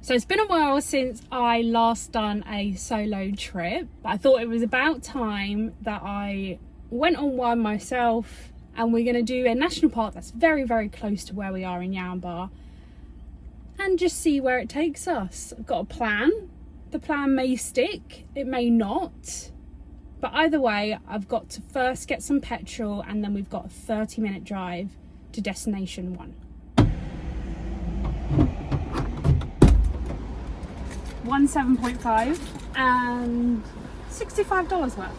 So it's been a while since I last done a solo trip, but I thought it was about time that I went on one myself, and we're going to do a national park that's very, very close to where we are in YURAYGIR and just see where it takes us. I've got a plan. The plan may stick, it may not, but either way, I've got to first get some petrol, and then we've got a 30-minute drive to destination 1. 7.5 and $65 worth.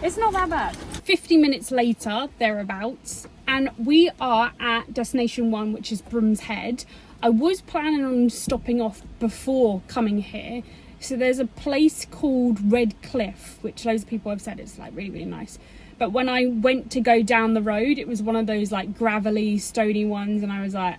It's not that bad. 50 minutes later, thereabouts, and we are at destination 1, which is Brooms Head. I was planning on stopping off before coming here. So there's a place called Red Cliff, which loads of people have said it's like really, really nice. But when I went to go down the road, it was one of those like gravelly, stony ones, and I was like,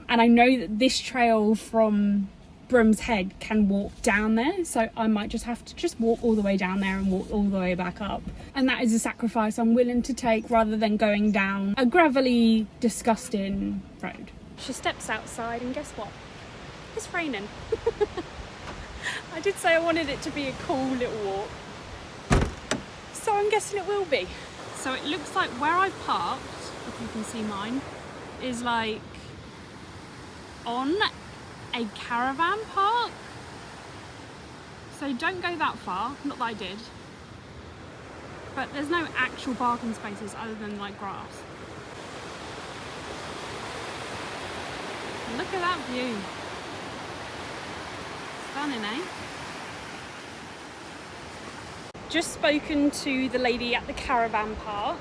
and I know that this trail from Brooms Head can walk down there, so I might just have to walk all the way down there and walk all the way back up, and that is a sacrifice I'm willing to take rather than going down a gravelly, disgusting road. She steps outside, and guess what? It's raining. I did say I wanted it to be a cool little walk, so I'm guessing it will be. So it looks like where I parked, if you can see mine, is like on a caravan park, so don't go that far, not that I did, but there's no actual parking spaces other than like grass. Look at that view, stunning, eh? Just spoken to the lady at the caravan park,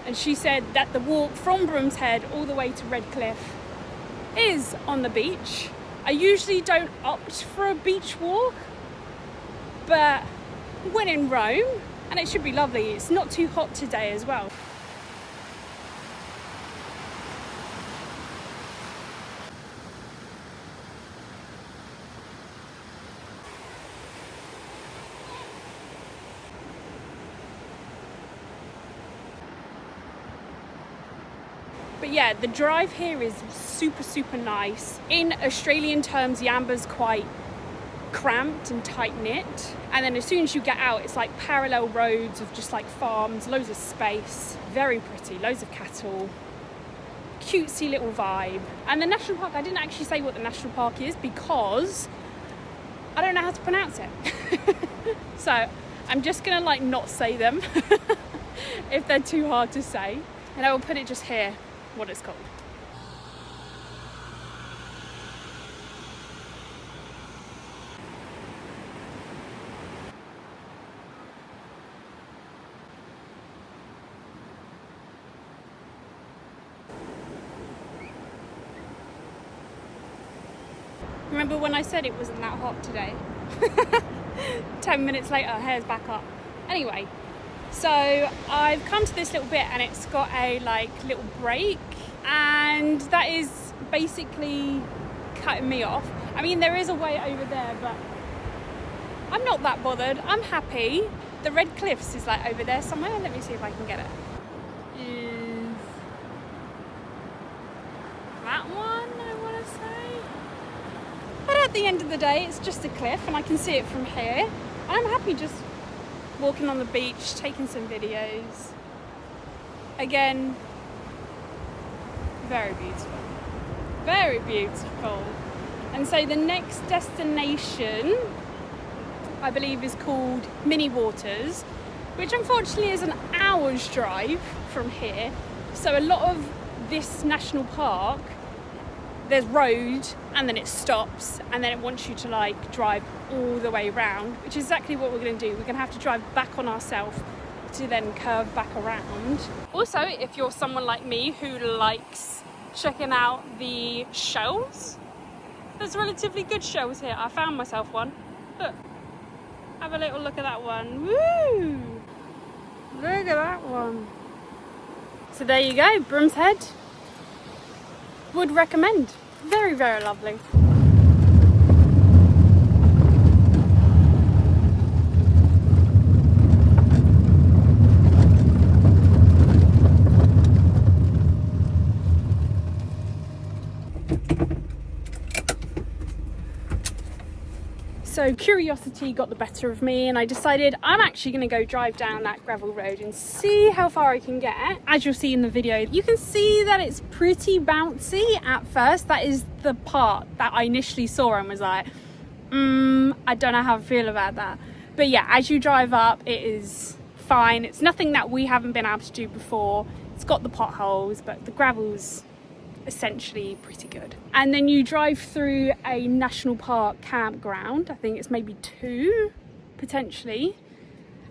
and she said that the walk from Brooms Head all the way to Red Cliff is on the beach. I usually don't opt for a beach walk, but when in Rome, and it should be lovely. It's not too hot today as well. But yeah, the drive here is super, super nice. In Australian terms, Yamba's quite cramped and tight-knit. And then as soon as you get out, it's like parallel roads of just like farms, loads of space, very pretty, loads of cattle, cutesy little vibe. And the national park, I didn't actually say what the national park is because I don't know how to pronounce it. So I'm just gonna like not say them if they're too hard to say. And I will put it just here, what it's called. Remember when I said it wasn't that hot today? 10 minutes later, hair's back up. Anyway, so I've come to this little bit and it's got a like little break, and that is basically cutting me off. I mean, there is a way over there, but I'm not that bothered. I'm happy. The Red Cliffs is like over there somewhere. Let me see if I can get it. Is that one, I want to say? But at the end of the day, it's just a cliff and I can see it from here. I'm happy just walking on the beach, taking some videos. Again, very beautiful. Very beautiful. And so the next destination, I believe, is called Minnie Waters, which unfortunately is an hour's drive from here. So a lot of this national park, there's road and then it stops and then it wants you to like drive all the way around, which is exactly what we're going to do. We're going to have to drive back on ourselves to then curve back around. Also, if you're someone like me who likes checking out the shells, there's relatively good shells here. I found myself one. Look, have a little look at that one. Woo! Look at that one. So there you go, Brooms Head. Would recommend. Very, very lovely. So curiosity got the better of me and I decided I'm actually going to go drive down that gravel road and see how far I can get. As you'll see in the video, you can see that it's pretty bouncy at first. That is the part that I initially saw and was like, I don't know how I feel about that. But yeah, as you drive up, it is fine. It's nothing that we haven't been able to do before. It's got the potholes, but the gravel's essentially pretty good. And then you drive through a national park campground. I think it's maybe 2 potentially,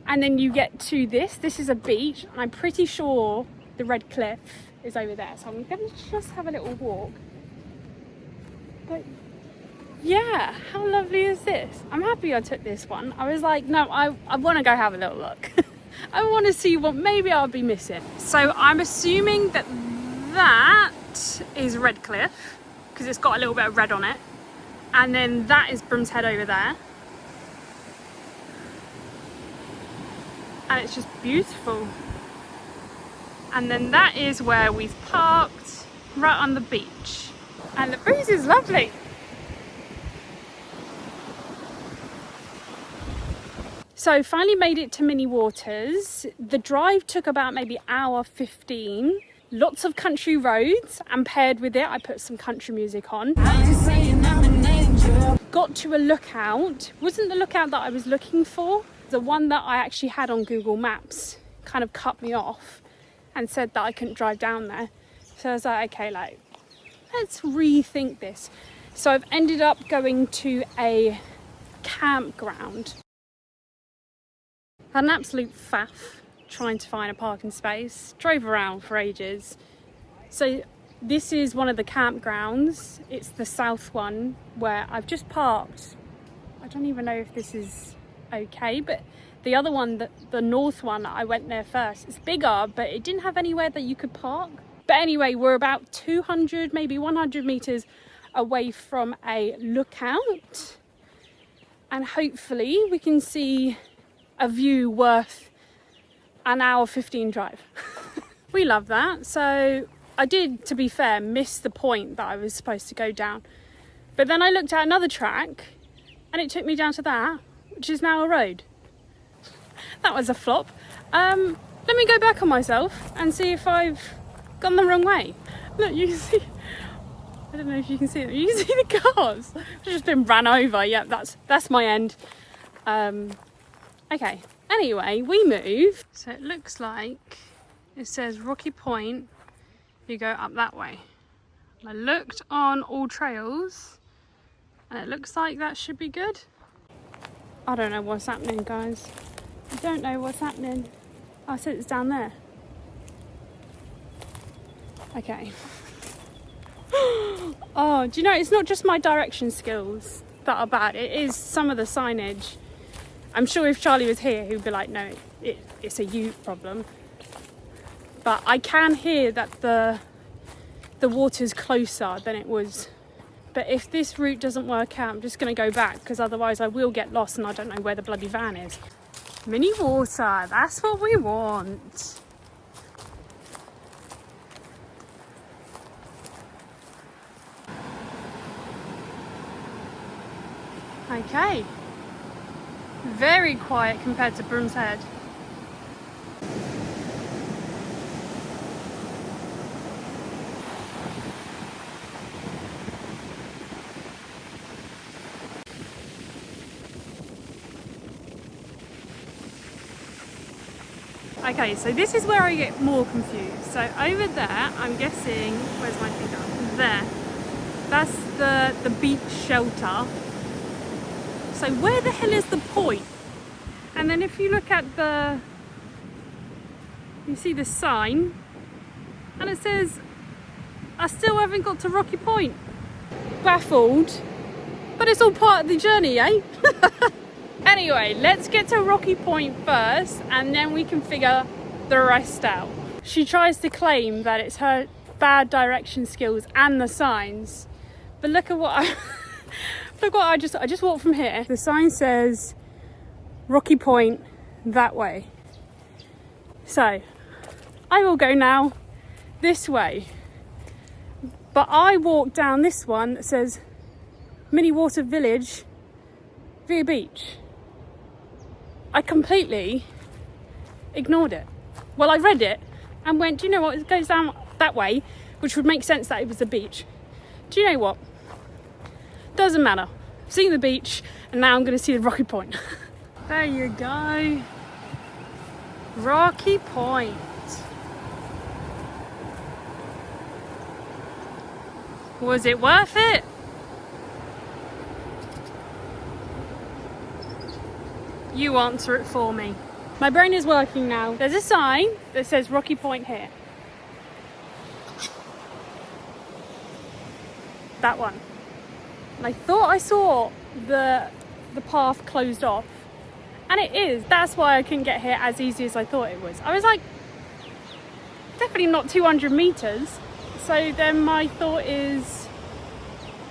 and then you get to this is a beach, and I'm pretty sure the red cliff is over there, so I'm gonna just have a little walk. But yeah, how lovely is this? I'm happy I took this one. I was like, no, I want to go have a little look. I want to see what maybe I'll be missing. So I'm assuming that is Red Cliff, because it's got a little bit of red on it, and then that is Brooms Head over there, and it's just beautiful. And then that is where we've parked, right on the beach, and the breeze is lovely. So finally made it to Minnie Waters. The drive took about maybe hour 15. Lots of country roads, and paired with it I put some country music on. Got to a lookout. Wasn't the lookout that I was looking for. The one that I actually had on Google Maps kind of cut me off and said that I couldn't drive down there. So I was like, okay, like, let's rethink this. So I've ended up going to a campground. Had an absolute faff trying to find a parking space. Drove around for ages. So this is one of the campgrounds. It's the south one where I've just parked. I don't even know if this is okay, but the other one, the north one, I went there first. It's bigger, but it didn't have anywhere that you could park. But anyway, we're about 200, maybe 100 meters away from a lookout, and hopefully we can see a view worth an hour 15 drive. We love that. So I did, to be fair, miss the point that I was supposed to go down, but then I looked at another track and it took me down to that, which is now a road. That was a flop. Let me go back on myself and see if I've gone the wrong way. Look, you can see, I don't know if you can see it, you can see the cars. I've just been ran over. Yeah, that's my end. Okay, anyway, we move. So it looks like it says Rocky Point, you go up that way. I looked on All Trails and it looks like that should be good. I don't know what's happening, guys. I don't know what's happening. Oh, I said it's down there. Okay. Oh, do you know, it's not just my direction skills that are bad, it is some of the signage. I'm sure if Charlie was here, he'd be like, no, it's a you problem. But I can hear that the water's closer than it was. But if this route doesn't work out, I'm just going to go back, because otherwise I will get lost and I don't know where the bloody van is. Minnie Water, that's what we want. Okay. Very quiet compared to Brooms Head. Okay, so this is where I get more confused. So over there, I'm guessing, where's my finger? There. That's the beach shelter. So where the hell is the point? And then if you look at you see the sign, and it says, I still haven't got to Rocky Point. Baffled, but it's all part of the journey, eh? Anyway, let's get to Rocky Point first, and then we can figure the rest out. She tries to claim that it's her bad direction skills and the signs, but look at what I just walked from here. The sign says Rocky Point that way. So I will go now this way. But I walked down this one that says Minnie Water Village via beach. I completely ignored it. Well, I read it and went, do you know what, it goes down that way, which would make sense that it was a beach. Do you know what? Doesn't matter. I've seen the beach and now I'm going to see the Rocky Point. There you go. Rocky Point. Was it worth it? You answer it for me. My brain is working now. There's a sign that says Rocky Point here. That one. And I thought I saw the path closed off. And it is. That's why I couldn't get here as easy as I thought it was. I was like, definitely not 200 meters. So then my thought is,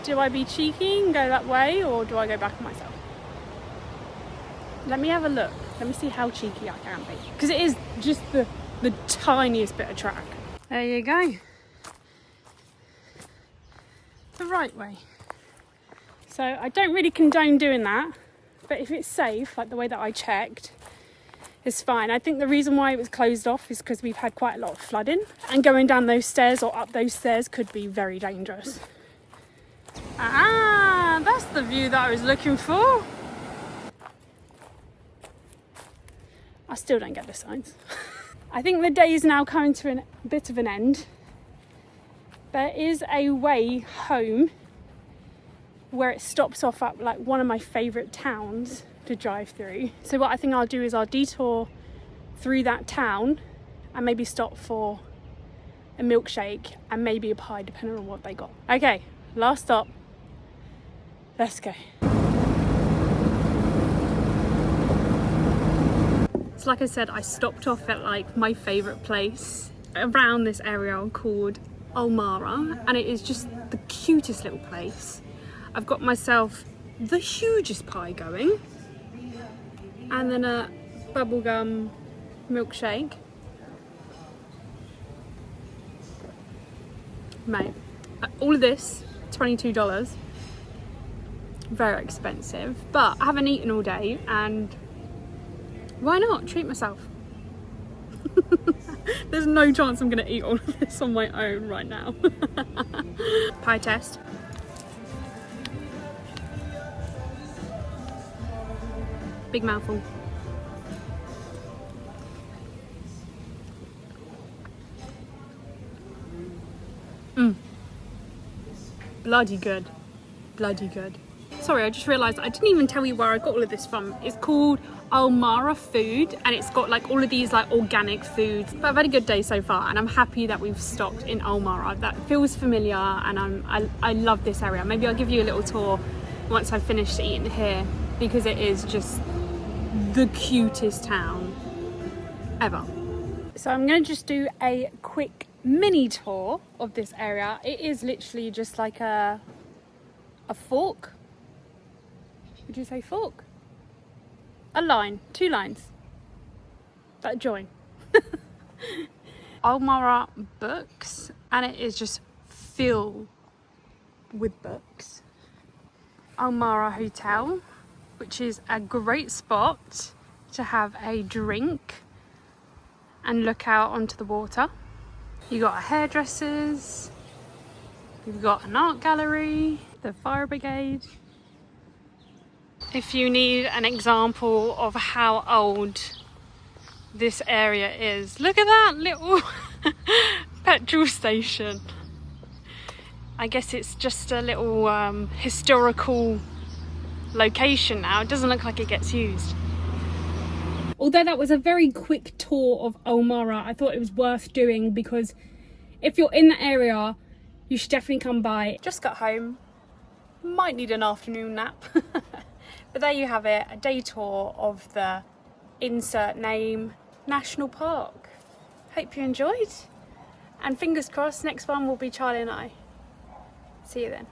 do I be cheeky and go that way, or do I go back on myself? Let me have a look. Let me see how cheeky I can be. Because it is just the tiniest bit of track. There you go. The right way. So I don't really condone doing that, but if it's safe, like the way that I checked, it's fine. I think the reason why it was closed off is because we've had quite a lot of flooding, and going down those stairs or up those stairs could be very dangerous. Ah, that's the view that I was looking for. I still don't get the signs. I think the day is now coming to a bit of an end. There is a way home where it stops off at like one of my favourite towns to drive through. So what I think I'll do is I'll detour through that town and maybe stop for a milkshake and maybe a pie, depending on what they got. Okay, last stop. Let's go. So like I said, I stopped off at like my favourite place around this area called Ulmarra, and it is just the cutest little place. I've got myself the hugest pie going, and then a bubblegum milkshake. Mate, all of this, $22. Very expensive, but I haven't eaten all day, and why not treat myself? There's no chance I'm gonna eat all of this on my own right now. Pie test. Big mouthful. Bloody good. Bloody good. Sorry, I just realised I didn't even tell you where I got all of this from. It's called Ulmarra Food, and it's got like all of these like organic foods. But I've had a good day so far, and I'm happy that we've stopped in Ulmarra. That feels familiar, and I love this area. Maybe I'll give you a little tour once I've finished eating here, because it is just the cutest town ever. So I'm going to just do a quick mini tour of this area. It is literally just like a fork. Would you say fork? A line, two lines that join. Ulmarra Books, and it is just filled with books. Ulmarra Hotel, which is a great spot to have a drink and look out onto the water. You got a hairdressers, you've got an art gallery, the fire brigade. If you need an example of how old this area is, look at that little petrol station. I guess it's just a little historical location now. It doesn't look like it gets used. Although that was a very quick tour of Ulmarra, I thought it was worth doing, because if you're in the area, you should definitely come by. Just got home, might need an afternoon nap. But there you have it, a day tour of the insert name National Park. Hope you enjoyed, and fingers crossed next one will be Charlie and I. See you then.